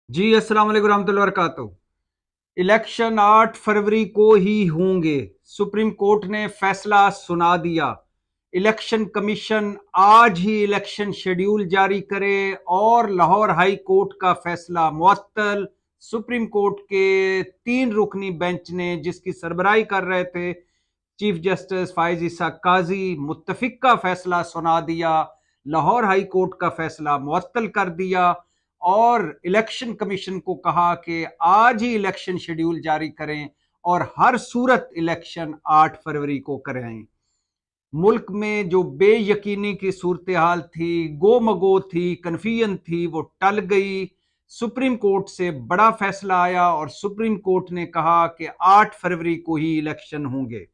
जी अस्सलाम वालेकुम रहमतुल्लाहि व बरकातुहू। इलेक्शन 8 फरवरी को ही होंगे। सुप्रीम कोर्ट ने फैसला सुना दिया। इलेक्शन कमीशन आज ही इलेक्शन शेड्यूल जारी करे और लाहौर हाई कोर्ट का फैसला मुअत्तल। सुप्रीम कोर्ट के 3 रुकनी बेंच ने, जिसकी सरबराही कर रहे थे चीफ जस्टिस फाइज ईसा काजी, मुत्तफिक का फैसला सुना दिया। लाहौर हाई कोर्ट का फैसला मुअत्तल कर दिया और इलेक्शन कमीशन को कहा कि आज ही इलेक्शन शेड्यूल जारी करें और हर सूरत इलेक्शन 8 फरवरी को कराएं। मुल्क में जो बेयकीनी की सूरत हाल थी, गोमगो थी, कन्फ्यूजन थी, वो टल गई। सुप्रीम कोर्ट से बड़ा फैसला आया और सुप्रीम कोर्ट ने कहा कि 8 फरवरी को ही इलेक्शन होंगे।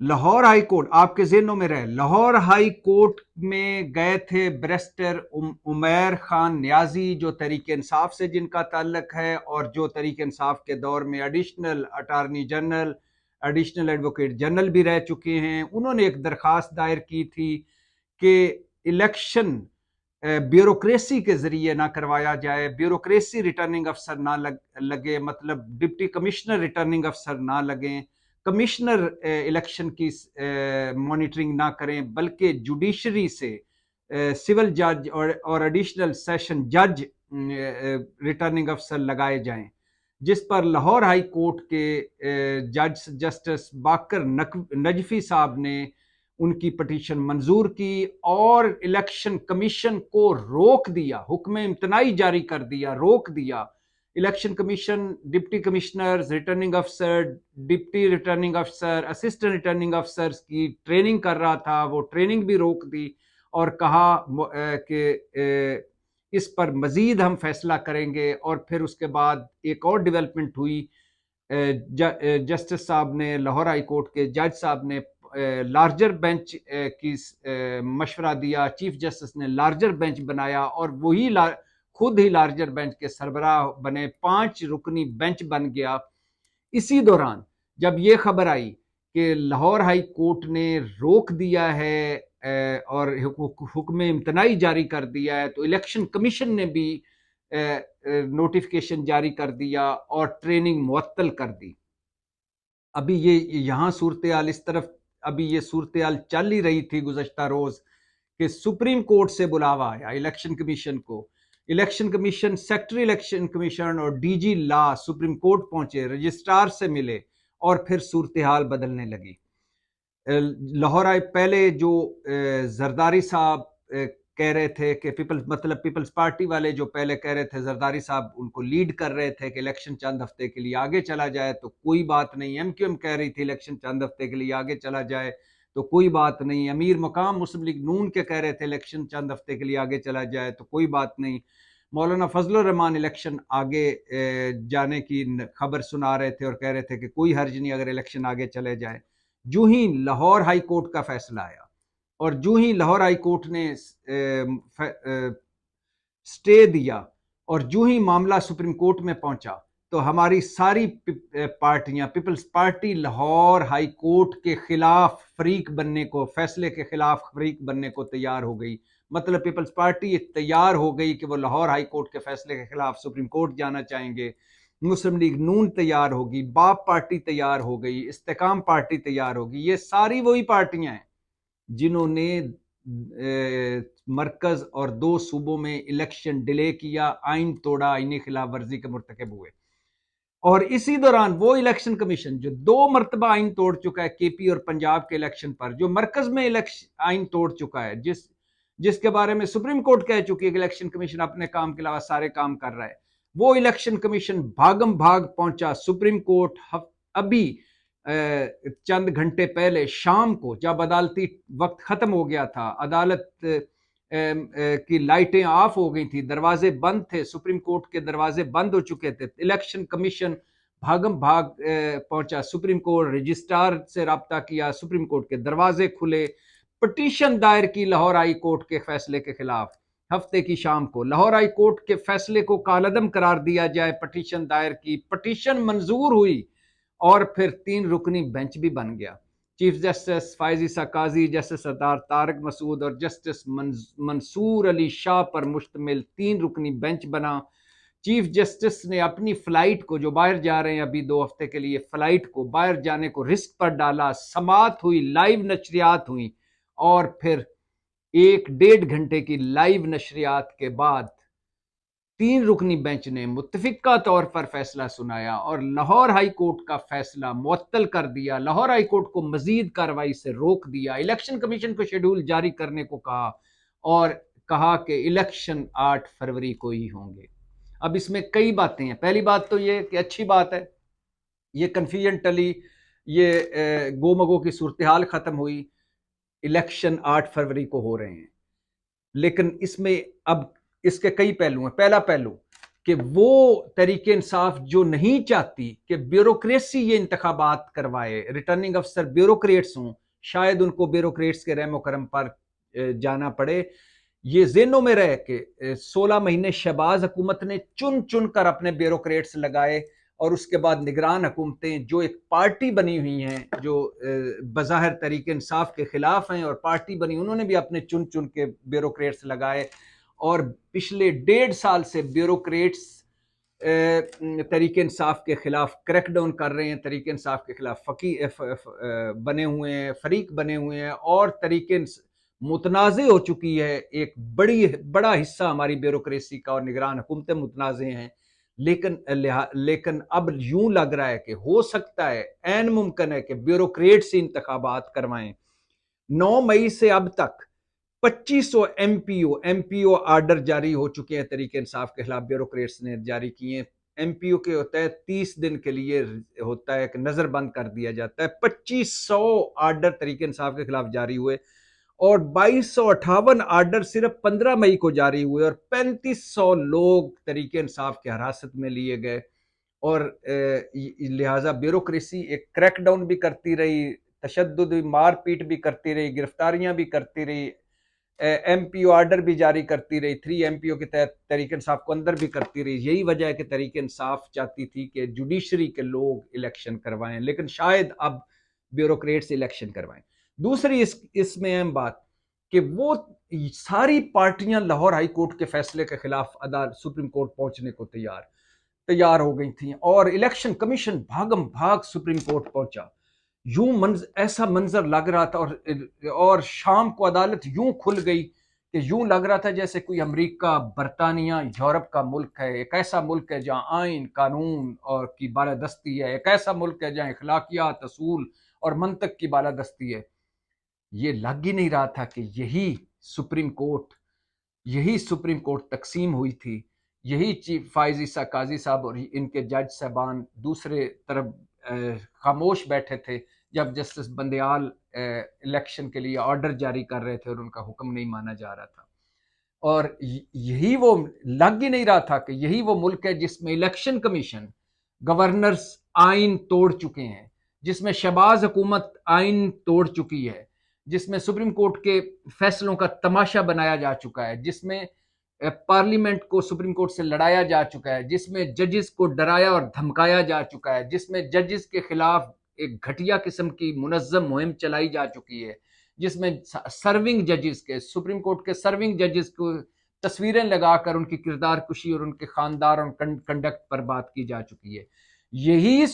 लाहौर हाई कोर्ट, आपके ज़हनों में रहे, लाहौर हाई कोर्ट में गए थे बैरिस्टर उमैर खान न्याजी, जो तहरीक इंसाफ से जिनका ताल्लुक है और जो तहरीक इंसाफ के दौर में additional attorney general, additional advocate general भी रह चुके हैं। उन्होंने एक दरखास्त दायर की थी कि इलेक्शन ब्यूरोक्रेसी के जरिए ना करवाया जाए, ब्यूरोक्रेसी रिटर्निंग अफसर ना लगे, मतलब डिप्टी कमिश्नर रिटर्निंग अफसर ना लगें, कमिश्नर इलेक्शन की मॉनिटरिंग ना करें, बल्कि जुडिशरी से सिविल जज और एडिशनल सेशन जज रिटर्निंग अफसर लगाए जाएं। जिस पर लाहौर हाई कोर्ट के जज जस्टिस बाकर नजफी साहब ने उनकी पटिशन मंजूर की और इलेक्शन कमीशन को रोक दिया, हुक्म इम्तनाई जारी कर दिया, रोक दिया। Election commission deputy commissioner, returning अफसर, डिप्टी रिटर्निंग अफसर, असिस्टेंट रिटर्निंग अफसर की ट्रेनिंग कर रहा था, वो ट्रेनिंग भी रोक दी और कहा कि इस पर मजीद हम फैसला करेंगे। और फिर उसके बाद एक और डेवलपमेंट हुई। जस्टिस साहब ने, लाहौर हाई कोर्ट के जज साहब ने लार्जर बेंच की मशवरा दिया। चीफ जस्टिस ने लार्जर बेंच बनाया और वही खुद ही लार्जर बेंच के सरबराह बने, 5 रुकनी बेंच बन गया। इसी दौरान जब ये खबर आई कि लाहौर हाई कोर्ट ने रोक दिया है और हुक्म इम्तनाई जारी कर दिया है, तो इलेक्शन कमीशन ने भी नोटिफिकेशन जारी कर दिया और ट्रेनिंग मुअत्तल कर दी। अभी ये यहाँ सूरत हाल इस तरफ, अभी ये सूरत हाल चल ही रही थी गुज़श्ता रोज कि सुप्रीम कोर्ट से बुलावा आया इलेक्शन कमीशन को। Election commission, secretary election commission और डीजी लॉ सुप्रीम कोर्ट पहुंचे, रजिस्ट्रार से मिले और फिर सूरत हाल बदलने लगी। लाहौर आए पहले जो जरदारी साहब कह रहे थे कि पीपल्स पार्टी वाले जो पहले कह रहे थे, जरदारी साहब उनको लीड कर रहे थे कि इलेक्शन चंद हफ्ते के लिए आगे चला जाए, तो कोई बात नहीं। एमक्यूएम कह रही थी इलेक्शन चंद हफ्ते के लिए आगे चला जाए, तो कोई बात नहीं। अमीर मकाम मुस्लिम लीग नून के कह रहे थे इलेक्शन चंद हफ्ते के लिए आगे चला जाए, तो कोई बात नहीं। मौलाना फजलुर रहमान इलेक्शन आगे जाने की खबर सुना रहे थे और कह रहे थे कि कोई हर्ज नहीं अगर इलेक्शन आगे चले जाए। जूं ही लाहौर हाई कोर्ट का फैसला आया और जूं ही लाहौर हाई कोर्ट ने स्टे दिया और जूं ही मामला सुप्रीम कोर्ट में पहुंचा, तो हमारी सारी पार्टियां, people's party Lahore high court के खिलाफ फरीक बनने को, फैसले के खिलाफ फरीक बनने को तैयार हो गई। मतलब पीपल्स पार्टी तैयार हो गई कि वो लाहौर हाई कोर्ट के फैसले के खिलाफ सुप्रीम कोर्ट जाना चाहेंगे। मुस्लिम लीग नून तैयार होगी, बाप पार्टी तैयार हो गई, इस्तेकाम पार्टी तैयार होगी। ये सारी वही पार्टियां हैं जिन्होंने मरकज और 2 सूबों में इलेक्शन डिले किया, आइन तोड़ा, आईनी खिलाफ वर्जी के मुर्तकब हुए। और इसी दौरान वो इलेक्शन कमीशन जो 2 मरतबा आइन तोड़ चुका है केपी और पंजाब के इलेक्शन पर, जो मरकज में इलेक्शन आइन तोड़ चुका है, जिसके बारे में सुप्रीम कोर्ट कह चुकी है कि इलेक्शन कमीशन अपने काम के अलावा सारे काम कर रहा है, वो इलेक्शन कमीशन भागम भाग पहुंचा सुप्रीम कोर्ट। अभी चंद घंटे पहले शाम को, जब अदालती वक्त खत्म हो गया था, अदालत की लाइटें ऑफ हो गई थी, दरवाजे बंद थे, सुप्रीम कोर्ट के दरवाजे बंद हो चुके थे, इलेक्शन कमीशन भागम भाग पहुंचा सुप्रीम कोर्ट, रजिस्ट्रार से रब्ता किया, सुप्रीम कोर्ट के दरवाजे खुले, पटिशन दायर की लाहौर हाई कोर्ट के फैसले के खिलाफ। हफ्ते की शाम को लाहौर हाई कोर्ट के फैसले को कालअदम करार दिया जाए, पटिशन दायर की, पटिशन मंजूर हुई और फिर 3 रुकनी बेंच भी बन गया। चीफ जस्टिस फायज ईसा काजी, जस्टिस सरदार तारक मसूद और जस्टिस मंसूर अली शाह पर मुश्तमिल 3 रुकनी बेंच बना। चीफ जस्टिस ने अपनी फ्लाइट को, जो बाहर जा रहे हैं अभी 2 हफ्ते के लिए, फ्लाइट को बाहर जाने को रिस्क पर डाला। समात हुई, लाइव नशरियात हुई और फिर 1-1.5 घंटे की लाइव नशरियात के बाद 3 रुकनी बेंच ने मुत्तफिका तौर पर फैसला सुनाया और लाहौर हाई कोर्ट का फैसला मुअत्तल कर दिया। लाहौर हाई कोर्ट को मजीद कार्रवाई से रोक दिया। इलेक्शन कमीशन को शेड्यूल जारी करने को कहा और कहा कि इलेक्शन 8 फरवरी को ही होंगे। अब इसमें कई बातें हैं। पहली बात तो ये कि अच्छी बात है, ये कन्फ्यूजन टली, ये गोमगो की सूरत हाल खत्म हुई, इलेक्शन 8 फरवरी को हो रहे हैं। लेकिन इसमें अब इसके कई पहलू हैं। पहला पहलू कि वो तरीके इंसाफ जो नहीं चाहती कि ब्यूरोक्रेसी ये इंतखाबात करवाए, रिटर्निंग अफसर ब्यूरोक्रेट्स हों, शायद उनको ब्यूरोक्रेट्स के रहमो करम पर जाना पड़े। ये ज़हनों में रहे कि 16 महीने शहबाज हुकूमत ने चुन चुन कर अपने ब्यूरोक्रेट्स लगाए और उसके बाद निगरान हुकूमतें जो एक पार्टी बनी हुई हैं, जो बज़ाहिर तरीके इंसाफ के खिलाफ हैं और पार्टी बनी, उन्होंने भी अपने चुन चुन के ब्यूरोक्रेट्स लगाए और पिछले 1.5 साल से ब्यूरोक्रेट्स तरीके इंसाफ के खिलाफ क्रैकडाउन कर रहे हैं, तरीके इंसाफ के खिलाफ बने हुए हैं, फरीक बने हुए हैं और तरीके मुतनाज़ हो चुकी है। एक बड़ा हिस्सा हमारी ब्यूरोक्रेसी का और निगरान हुकूमतें मुतनाज़ हैं। लेकिन अब यूं लग रहा है कि हो सकता है, ऐन मुमकिन है कि ब्यूरोक्रेट से इंतखाबात करवाएं। 9 मई से अब तक 2500 एमपीओ आर्डर जारी हो चुके हैं, तरीके इंसाफ के खिलाफ ब्यूरोक्रेट्स ने जारी किए हैं। एमपीओ के होता है 30 दिन के लिए होता है कि नजरबंद कर दिया जाता है। 2500 आर्डर तरीके इंसाफ के खिलाफ जारी हुए और 2258 आर्डर सिर्फ 15 मई को जारी हुए और 3500 लोग तरीके इंसाफ की हिरासत में लिए गए और लिहाजा ब्यूरोक्रेसी एक क्रैकडाउन भी करती रही, तशद्दुद, मारपीट भी करती रही, गिरफ्तारियां भी करती रही, एमपीओ आर्डर भी जारी करती रही, 3 एमपीओ के तहत तहरीक इंसाफ को अंदर भी करती रही। यही वजह है कि तहरीक इंसाफ चाहती थी कि जुडिशरी के लोग इलेक्शन करवाएं, लेकिन शायद अब ब्यूरोक्रेट्स इलेक्शन करवाएं। दूसरी इसमें अहम बात कि वो सारी पार्टियां लाहौर हाई कोर्ट के फैसले के खिलाफ अदालत सुप्रीम कोर्ट पहुंचने को तैयार हो गई थी और इलेक्शन कमीशन भागम भाग सुप्रीम कोर्ट पहुंचा। ऐसा मंजर लग रहा था और शाम को अदालत यूं खुल गई कि यूं लग रहा था जैसे कोई अमेरिका, बरतानिया, यूरोप का मुल्क है। एक ऐसा मुल्क है जहां आइन, कानून और की बालादस्ती है। एक ऐसा मुल्क है जहां अखलाकियात, असूल और मंतक की बालादस्ती है। ये लग ही नहीं रहा था कि यही सुप्रीम कोर्ट तकसीम हुई थी, यही चीफ फायज ईसा काजी साहब और इनके जज साहबान दूसरे तरफ खामोश बैठे थे जब जस्टिस बंदयाल इलेक्शन के लिए ऑर्डर जारी कर रहे थे और उनका हुक्म नहीं माना जा रहा था। और यही वो लग ही नहीं रहा था कि यही वो मुल्क है जिसमें इलेक्शन कमीशन, गवर्नर्स आइन तोड़ चुके हैं, जिसमें शहबाज हुकूमत आइन तोड़ चुकी है, जिसमें सुप्रीम कोर्ट के फैसलों का तमाशा बनाया जा चुका है, जिसमें पार्लियामेंट को सुप्रीम कोर्ट से लड़ाया जा चुका है, जिसमें जजेस को डराया और धमकाया जा चुका है, जिसमें जजेस के खिलाफ एक घटिया किस्म की मुनज़्ज़म मुहिम चलाई जा चुकी है, जिसमें सर्विंग जजेस के, सुप्रीम कोर्ट के सर्विंग जजेस को तस्वीरें लगाकर उनकी किरदार कुशी और उनके खानदार और कंडक्ट पर बात की जा चुकी है। यही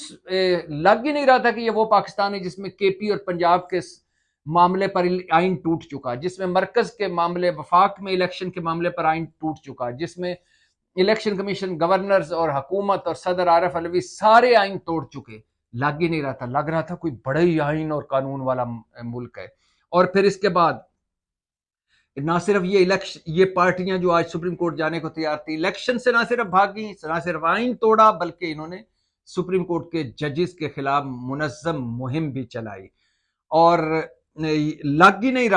लग ही नहीं रहा था कि ये वो पाकिस्तान है जिसमें केपी और पंजाब के मामले पर आइन टूट चुका, जिसमें मरकज के मामले, वफाक में इलेक्शन के मामले पर आइन टूट चुका, जिसमें इलेक्शन कमीशन, गवर्नर्स और हुकूमत और सदर आरिफ अलवी सारे आइन तोड़ चुके। लग ही नहीं रहा था, लग रहा था कोई बड़ा ही आइन और कानून वाला मुल्क है। और फिर इसके बाद ना सिर्फ ये पार्टियां जो आज सुप्रीम कोर्ट जाने को तैयार थी, इलेक्शन से ना सिर्फ भागी, ना सिर्फ आइन तोड़ा, बल्कि इन्होंने सुप्रीम कोर्ट के जजेस के खिलाफ मुनज़्ज़म मुहिम भी चलाई। और लग ही नहीं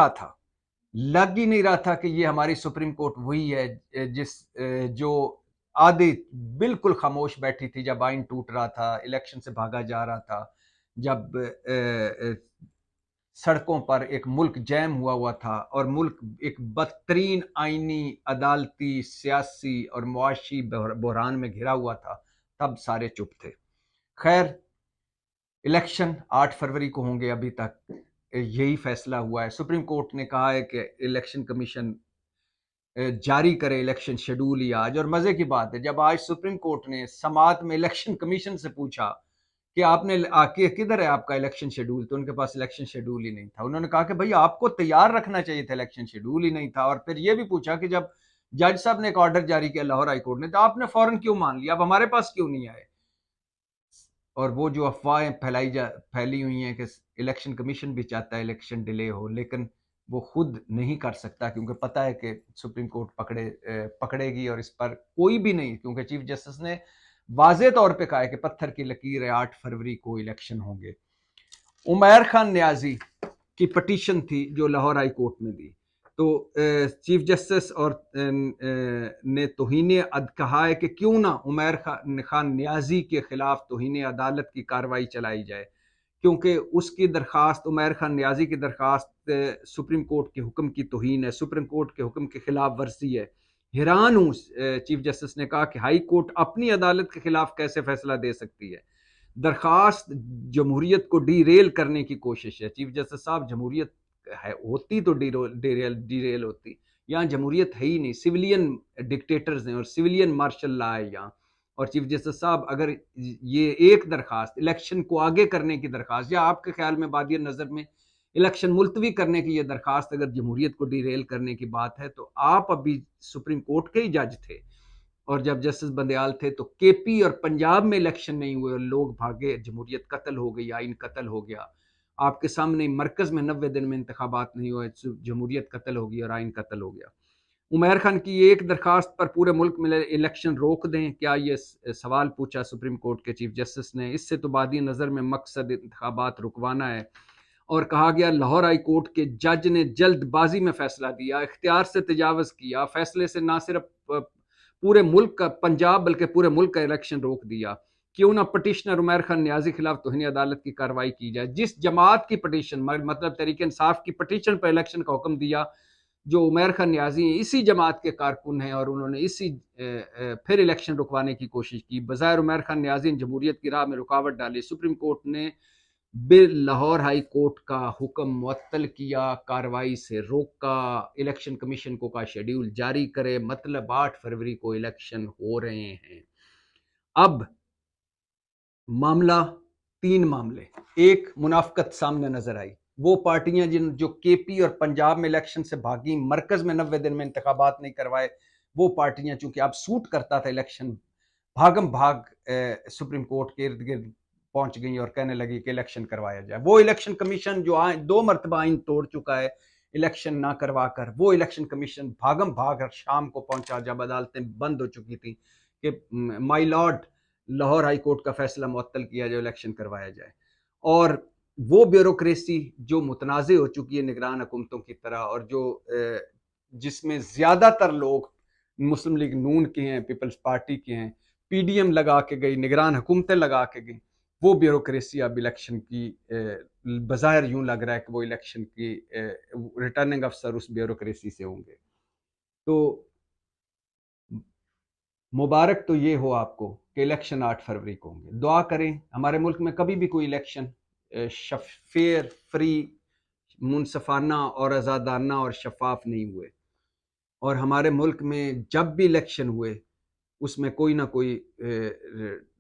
रहा था कि ये हमारी सुप्रीम कोर्ट वही है जो आधे बिल्कुल खामोश बैठी थी जब आइन टूट रहा था, इलेक्शन से भागा जा रहा था, जब सड़कों पर एक मुल्क जैम हुआ था और मुल्क एक बदतरीन आइनी, अदालती, सियासी और मुआशी बहरान में घिरा हुआ था, तब सारे चुप थे। खैर, इलेक्शन 8 फरवरी को होंगे, अभी तक यही फैसला हुआ है। सुप्रीम कोर्ट ने कहा है कि इलेक्शन कमीशन जारी करे इलेक्शन शेड्यूल ही आज। और मजे की बात है, जब आज सुप्रीम कोर्ट ने समात में इलेक्शन कमीशन से पूछा कि आपने आके किधर है आपका इलेक्शन शेड्यूल, तो उनके पास इलेक्शन शेड्यूल ही नहीं था। उन्होंने कहा कि भाई आपको तैयार रखना चाहिए था, इलेक्शन शेड्यूल ही नहीं था। और फिर यह भी पूछा कि जब जज साहब ने एक ऑर्डर जारी किया लाहौर हाई कोर्ट ने, तो आपने फौरन क्यों मान लिया, अब हमारे पास क्यों नहीं आए। और वो जो अफवाहें फैली हुई हैं कि इलेक्शन कमीशन भी चाहता है इलेक्शन डिले हो, लेकिन वो खुद नहीं कर सकता, क्योंकि पता है कि सुप्रीम कोर्ट पकड़ेगी और इस पर कोई भी नहीं, क्योंकि चीफ जस्टिस ने वाजे तौर पे कहा है कि पत्थर की लकीर है, 8 फरवरी को इलेक्शन होंगे। उमैर खान न्याजी की पटिशन थी जो लाहौर हाई कोर्ट में दी, तो चीफ जस्टिस और ने तौहीन कहा है कि क्यों ना उमैर खान न्याजी के खिलाफ तौहीन अदालत की कार्रवाई चलाई जाए, क्योंकि उसकी दरखास्त, उमैर खान न्याजी की दरखास्त सुप्रीम कोर्ट के हुक्म की तौहीन है, सुप्रीम कोर्ट के हुक्म के खिलाफ वर्जी है। हैरान हूँ, चीफ जस्टिस ने कहा कि हाई कोर्ट अपनी अदालत के खिलाफ कैसे फैसला दे सकती है। दरखास्त जमहूरियत को डीरेल करने की कोशिश है। चीफ जस्टिस साहब, जमहूरियत है होती तो डीरेल होती, यहाँ जमहूरियत है ही नहीं, सिविलियन डिक्टेटर्स हैं और सिविलियन मार्शल लॉ है यहाँ। और चीफ जस्टिस साहब, अगर ये एक दरखास्त इलेक्शन को आगे करने की दरखास्त, या आपके ख्याल में बादिया नज़र में इलेक्शन मुलतवी करने की ये दरखास्त अगर जमहूरियत को डीरेल करने की बात है, तो आप अभी सुप्रीम कोर्ट के ही जज थे, और जब जस्टिस बंदयाल थे तो केपी और पंजाब में इलेक्शन नहीं हुए और लोग भागे, जमहूरियत कत्ल हो गई, आइन कत्ल हो गया। आपके सामने मरकज में 90 दिन में इंतखाबात नहीं हुए, जमहूरियत कत्ल हो गई और आइन कत्ल हो गया। उमैर खान की एक दरखास्त पर पूरे मुल्क में इलेक्शन रोक दें, क्या ये सवाल पूछा सुप्रीम कोर्ट के चीफ जस्टिस ने। इससे तो बादी नज़र में मकसद इंतखाबात रुकवाना है। और कहा गया लाहौर हाई कोर्ट के जज ने जल्दबाजी में फैसला दिया, इख्तियार से तजावज़ किया, फैसले से ना सिर्फ पूरे मुल्क का, पंजाब बल्कि पूरे मुल्क का इलेक्शन रोक दिया। क्यों ना पटिशनर उमैर खान न्याजी खिलाफ तौहीन अदालत की कार्रवाई की जाए। जिस जमात की पटिशन, मतलब तहरीक इंसाफ की पटिशन पर इलेक्शन का हुक्म दिया, जो उमैर खान न्याजी हैं, इसी जमात के कारकुन हैं, और उन्होंने इसी फिर इलेक्शन रुकवाने की कोशिश की। बज़ाहिर उमैर खान न्याजी ने जमहूरियत की राह में रुकावट डाली। सुप्रीम कोर्ट ने बिल लाहौर हाई कोर्ट का हुक्म मुअत्तल किया, कार्रवाई से रोका, इलेक्शन कमीशन को का शेड्यूल जारी करे, मतलब 8 फरवरी को इलेक्शन हो रहे हैं। अब मामला, 3 मामले, एक मुनाफकत सामने नजर आई, वो पार्टियां जो केपी और पंजाब में इलेक्शन से भागी, मरकज में 90 दिन में इंतखाबात नहीं करवाए, वो पार्टियां चूंकि अब सूट करता था इलेक्शन, भागम भाग सुप्रीम कोर्ट के इर्द गिर्द पहुंच गई और कहने लगी कि इलेक्शन करवाया जाए। वो इलेक्शन कमीशन जो 2 मरतबा आइन तोड़ चुका है इलेक्शन ना करवा कर, वो इलेक्शन कमीशन भागम भाग शाम को पहुंचा जब अदालतें बंद हो चुकी थी कि my lord, Lahore high court का फैसला मुअत्तल किया जाए, इलेक्शन करवाया जाए। और वो ब्यूरोक्रेसी जो मुतनाज़ हो चुकी है निगरान हुकूमतों की तरह, और जो जिसमें ज़्यादातर लोग मुस्लिम लीग नून के हैं, पीपल्स पार्टी के हैं, पीडीएम लगा के गई, निगरान हुकूमतें लगा के गई, वो ब्यूरोक्रेसी अब इलेक्शन की बज़ाहिर यूं लग रहा है कि वो इलेक्शन की रिटर्निंग अफसर उस ब्यूरोक्रेसी से होंगे। तो मुबारक तो ये हो आपको कि इलेक्शन 8 फरवरी को होंगे। दुआ करें हमारे मुल्क में कभी भी कोई इलेक्शन फेयर, फ्री, मुनसफाना और आज़ादाना और शफाफ नहीं हुए, और हमारे मुल्क में जब भी इलेक्शन हुए उसमें कोई ना कोई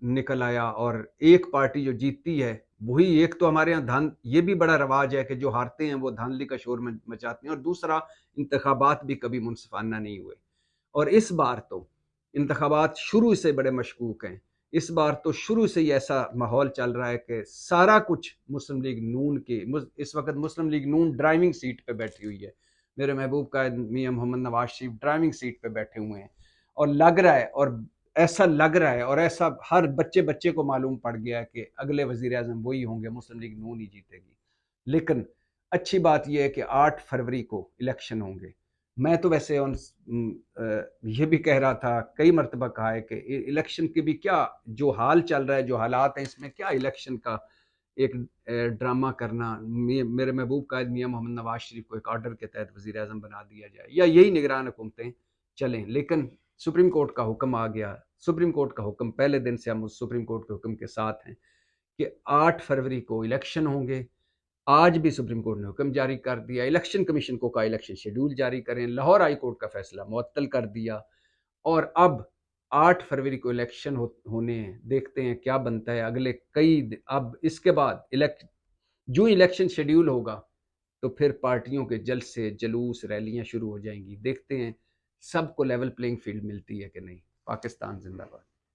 निकल आया, और एक पार्टी जो जीतती है वही, एक तो हमारे यहाँ ये भी बड़ा रवाज है कि जो हारते हैं वो धांधली का शोर मचाते हैं, और दूसरा इंतखाबात भी कभी मुनसफाना नहीं हुए। और इस बार तो इंतखाबात शुरू से बड़े मशकूक हैं। इस बार तो शुरू से ही ऐसा माहौल चल रहा है कि सारा कुछ मुस्लिम लीग नून के, इस वक्त मुस्लिम लीग नून ड्राइविंग सीट पे बैठी हुई है। मेरे महबूब का मियां मोहम्मद नवाज शरीफ ड्राइविंग सीट पे बैठे हुए हैं, और लग रहा है, और ऐसा लग रहा है, और ऐसा हर बच्चे बच्चे को मालूम पड़ गया है कि अगले वजीर आजम वही होंगे, मुस्लिम लीग नून ही जीतेगी। लेकिन अच्छी बात यह है कि 8 फरवरी को इलेक्शन होंगे। मैं तो वैसे ये भी कह रहा था, कई मरतबा कहा है कि इलेक्शन के भी क्या जो हाल चल रहा है, जो हालात हैं, इसमें क्या इलेक्शन का एक ड्रामा करना। मेरे महबूब कायद मियां मोहम्मद नवाज शरीफ को एक ऑर्डर के तहत वजीर आजम बना दिया जाए, या यही निगरान हुकूमतें चलें। लेकिन सुप्रीम कोर्ट का हुक्म आ गया, सुप्रीम कोर्ट का हुक्म, पहले दिन से हम उस सुप्रीम कोर्ट के हुक्म के साथ हैं कि 8 फरवरी को इलेक्शन होंगे। आज भी सुप्रीम कोर्ट ने हुक्म जारी कर दिया, इलेक्शन कमीशन को कहा इलेक्शन शेड्यूल जारी करें, लाहौर हाई कोर्ट का फैसला मुअत्तल कर दिया और अब 8 फरवरी को इलेक्शन होने हैं। देखते हैं क्या बनता है अगले अब इसके बाद जो इलेक्शन शेड्यूल होगा तो फिर पार्टियों के जलसे, जुलूस, रैलियां शुरू हो जाएंगी। देखते हैं सबको लेवल प्लेइंग फील्ड मिलती है कि नहीं। पाकिस्तान जिंदाबाद।